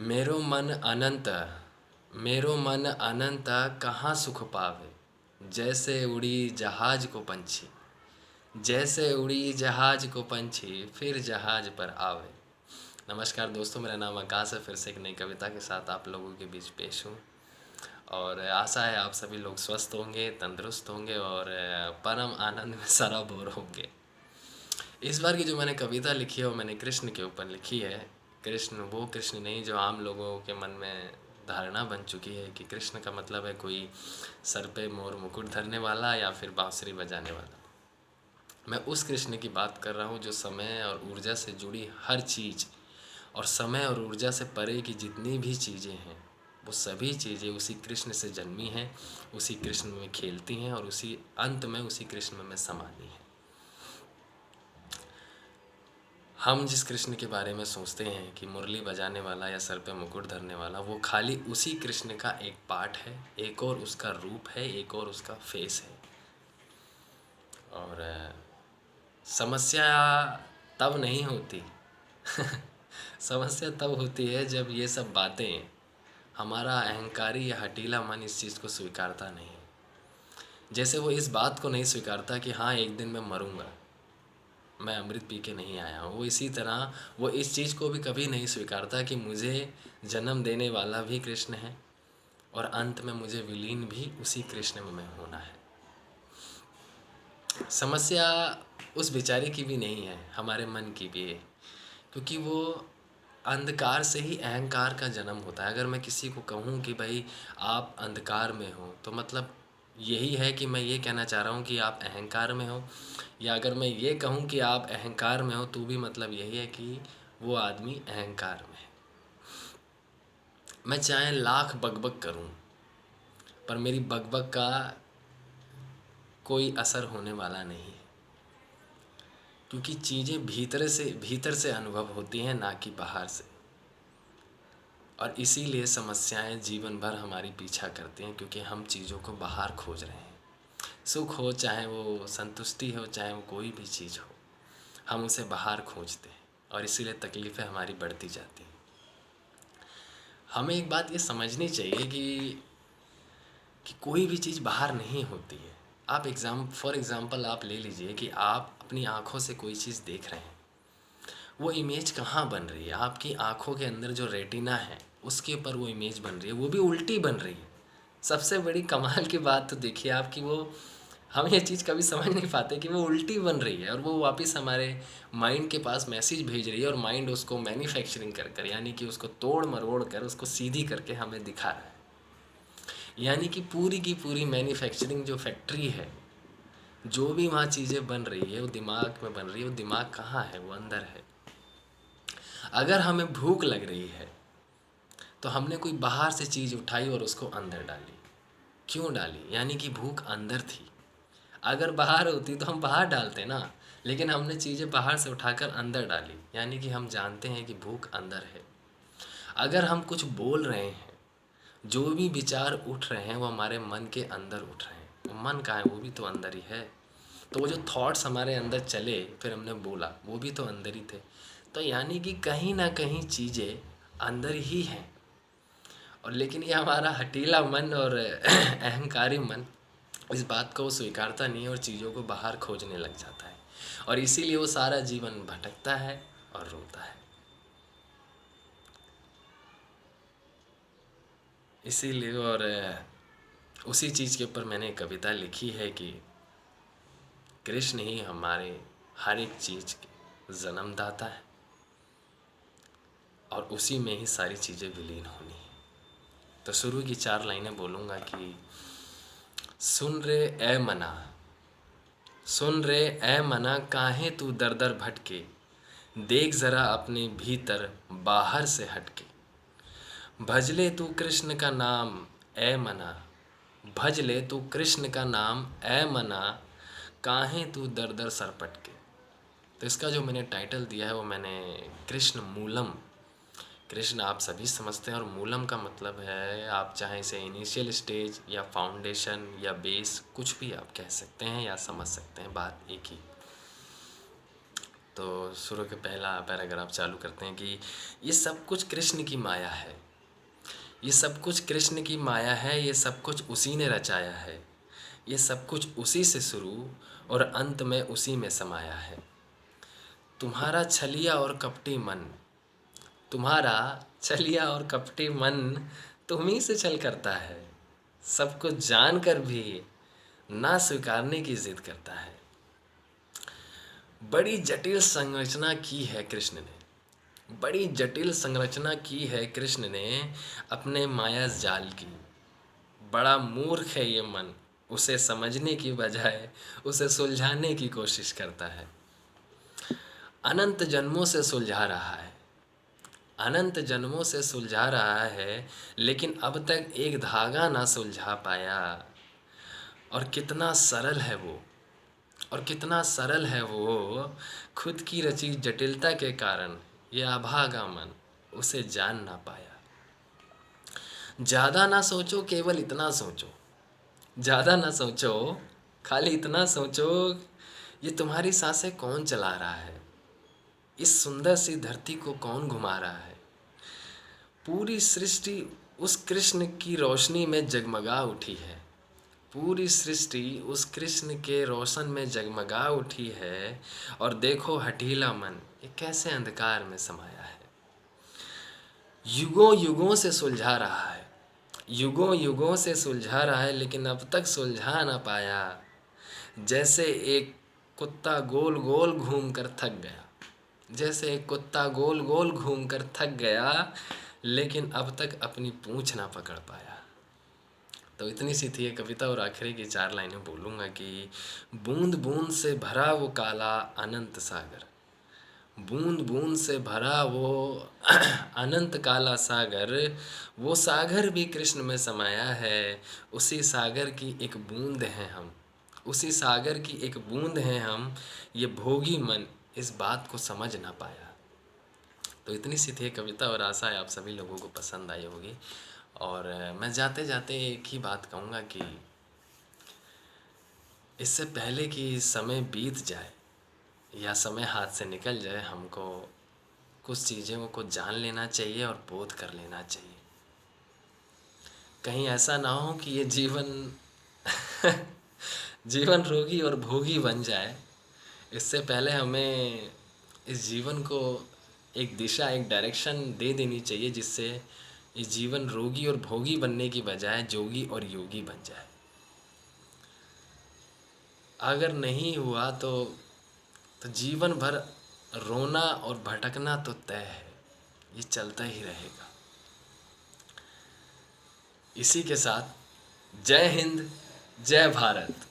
मेरो मन अनंत मेरो मन अनंत कहाँ सुख पावे। जैसे उड़ी जहाज को पंछी, जैसे उड़ी जहाज को पंछी फिर जहाज पर आवे। नमस्कार दोस्तों, मेरा नाम आकाश है। फिर से एक नई कविता के साथ आप लोगों के बीच पेश हूँ और आशा है आप सभी लोग स्वस्थ होंगे, तंदुरुस्त होंगे और परम आनंद में सराबोर होंगे। इस बार की जो मैंने कविता लिखी है वो मैंने कृष्ण के ऊपर लिखी है। कृष्ण वो कृष्ण नहीं जो आम लोगों के मन में धारणा बन चुकी है कि कृष्ण का मतलब है कोई सर पे मोर मुकुट धरने वाला या फिर बांसुरी बजाने वाला। मैं उस कृष्ण की बात कर रहा हूँ जो समय और ऊर्जा से जुड़ी हर चीज़ और समय और ऊर्जा से परे की जितनी भी चीज़ें हैं वो सभी चीज़ें उसी कृष्ण से जन्मी हैं, उसी कृष्ण में खेलती हैं और उसी अंत में उसी कृष्ण में समानी हैं। हम जिस कृष्ण के बारे में सोचते हैं कि मुरली बजाने वाला या सर पे मुकुट धरने वाला, वो खाली उसी कृष्ण का एक पार्ट है, एक और उसका रूप है, एक और उसका फेस है। और समस्या तब नहीं होती समस्या तब होती है जब ये सब बातें हमारा अहंकारी या हटीला मन इस चीज़ को स्वीकारता नहीं। जैसे वो इस बात को नहीं स्वीकारता कि हाँ एक दिन मैं मरूंगा, मैं अमृत पी के नहीं आया हूँ। वो इसी तरह वो इस चीज़ को भी कभी नहीं स्वीकारता कि मुझे जन्म देने वाला भी कृष्ण है और अंत में मुझे विलीन भी उसी कृष्ण में होना है। समस्या उस बेचारे की भी नहीं है, हमारे मन की भी है, क्योंकि वो अंधकार से ही अहंकार का जन्म होता है। अगर मैं किसी को कहूँ कि भाई आप अंधकार में हो तो मतलब यही है कि मैं ये कहना चाह रहा हूँ कि आप अहंकार में हो, या अगर मैं ये कहूँ कि आप अहंकार में हो तो भी मतलब यही है कि वो आदमी अहंकार में है। मैं चाहे लाख बकबक करूँ पर मेरी बकबक का कोई असर होने वाला नहीं है, क्योंकि चीज़ें भीतर से अनुभव होती हैं, ना कि बाहर से। और इसीलिए समस्याएं जीवन भर हमारी पीछा करती हैं, क्योंकि हम चीज़ों को बाहर खोज रहे हैं। सुख हो, चाहे वो संतुष्टि हो, चाहे वो कोई भी चीज़ हो, हम उसे बाहर खोजते हैं और इसीलिए तकलीफ़ें हमारी बढ़ती जाती हैं। हमें एक बात ये समझनी चाहिए कि कोई भी चीज़ बाहर नहीं होती है। आप फॉर एग्ज़ाम्पल आप ले लीजिए कि आप अपनी आँखों से कोई चीज़ देख रहे हैं, वो इमेज कहाँ बन रही है? आपकी आँखों के अंदर जो रेटिना है उसके ऊपर वो इमेज बन रही है, वो भी उल्टी बन रही है। सबसे बड़ी कमाल की बात तो देखिए आप कि वो हम ये चीज़ कभी समझ नहीं पाते कि वो उल्टी बन रही है और वो वापस हमारे माइंड के पास मैसेज भेज रही है और माइंड उसको मैन्युफैक्चरिंग कर कर, यानी कि उसको तोड़ मरोड़ कर उसको सीधी करके हमें दिखा रहा है। यानी कि पूरी की पूरी मैन्युफैक्चरिंग जो फैक्ट्री है, जो भी वहाँ चीज़ें बन रही है वो दिमाग में बन रही है। वो दिमाग कहाँ है? वो अंदर है। अगर हमें भूख लग रही है तो हमने कोई बाहर से चीज़ उठाई और उसको अंदर डाली। क्यों डाली? यानी कि भूख अंदर थी। अगर बाहर होती तो हम बाहर डालते ना, लेकिन हमने चीज़ें बाहर से उठाकर अंदर डाली, यानी कि हम जानते हैं कि भूख अंदर है। अगर हम कुछ बोल रहे हैं, जो भी विचार उठ रहे हैं वो हमारे मन के अंदर उठ रहे हैं। वो मन कहाँ है? वो भी तो अंदर ही है। तो वो जो थॉट्स हमारे अंदर चले फिर हमने बोला, वो भी तो अंदर ही थे। तो यानी कि कहीं ना कहीं चीज़ें अंदर ही हैं। और लेकिन ये हमारा हटीला मन और अहंकारी मन इस बात को स्वीकारता नहीं है और चीज़ों को बाहर खोजने लग जाता है, और इसीलिए वो सारा जीवन भटकता है और रोता है। इसीलिए और उसी चीज़ के ऊपर मैंने एक कविता लिखी है कि कृष्ण ही हमारे हर एक चीज़ के जन्मदाता है और उसी में ही सारी चीज़ें विलीन होनी है। तो शुरू की 4 लाइनें बोलूँगा कि सुन रे ए मना, सुन रे ए मना, काहे तू दर दर भटके, देख ज़रा अपने भीतर बाहर से हटके। भज ले तू कृष्ण का नाम ए मना, भज ले तू कृष्ण का नाम ए मना, काहे तू दर दर सर पटके। तो इसका जो मैंने टाइटल दिया है वो मैंने कृष्ण मूलम, कृष्ण आप सभी समझते हैं और मूलम का मतलब है, आप चाहे इसे इनिशियल स्टेज या फाउंडेशन या बेस कुछ भी आप कह सकते हैं या समझ सकते हैं, बात एक ही। तो शुरू के पहला पैराग्राफ चालू करते हैं कि ये सब कुछ कृष्ण की माया है, ये सब कुछ कृष्ण की माया है, ये सब कुछ उसी ने रचाया है, ये सब कुछ उसी से शुरू और अंत में उसी में समाया है। तुम्हारा छलिया और कपटी मन, तुम्हारा छलिया और कपटी मन तुम्ही से छल करता है, सब कुछ जान कर भी ना स्वीकारने की जिद करता है। बड़ी जटिल संरचना की है कृष्ण ने, बड़ी जटिल संरचना की है कृष्ण ने अपने माया जाल की। बड़ा मूर्ख है ये मन, उसे समझने की बजाय उसे सुलझाने की कोशिश करता है। अनंत जन्मों से सुलझा रहा है, अनंत जन्मों से सुलझा रहा है, लेकिन अब तक एक धागा ना सुलझा पाया। और कितना सरल है वो, और कितना सरल है वो, खुद की रची जटिलता के कारण ये अभागा मन उसे जान ना पाया। ज़्यादा ना सोचो, केवल इतना सोचो, ज़्यादा ना सोचो, खाली इतना सोचो, ये तुम्हारी सांसें कौन चला रहा है, इस सुंदर सी धरती को कौन घुमा रहा है। पूरी सृष्टि उस कृष्ण की रोशनी में जगमगा उठी है, पूरी सृष्टि उस कृष्ण के रोशन में जगमगा उठी है। और देखो हठीला मन ये कैसे अंधकार में समाया है। युगों युगों से सुलझा रहा है, युगों युगों से सुलझा रहा है, लेकिन अब तक सुलझा ना पाया। जैसे एक कुत्ता गोल गोल घूम कर थक गया, जैसे एक कुत्ता गोल गोल घूम कर थक गया, लेकिन अब तक अपनी पूंछ ना पकड़ पाया। तो इतनी सी थी ये कविता, और आखिरी की 4 लाइनें बोलूँगा कि बूंद बूंद से भरा वो काला अनंत सागर, बूंद बूंद से भरा वो अनंत काला सागर, वो सागर भी कृष्ण में समाया है। उसी सागर की एक बूंद हैं हम, उसी सागर की एक बूंद हैं हम, ये भोगी मन इस बात को समझ ना पाया। तो इतनी सी थी कविता, और आशा है आप सभी लोगों को पसंद आई होगी। और मैं जाते जाते एक ही बात कहूँगा कि इससे पहले कि समय बीत जाए या समय हाथ से निकल जाए, हमको कुछ चीज़ों को जान लेना चाहिए और बोध कर लेना चाहिए। कहीं ऐसा ना हो कि ये जीवन जीवन रोगी और भोगी बन जाए। इससे पहले हमें इस जीवन को एक दिशा, एक डायरेक्शन दे देनी चाहिए, जिससे ये जीवन रोगी और भोगी बनने की बजाय जोगी और योगी बन जाए। अगर नहीं हुआ तो जीवन भर रोना और भटकना तो तय है, ये चलता ही रहेगा। इसी के साथ जय हिंद, जय भारत।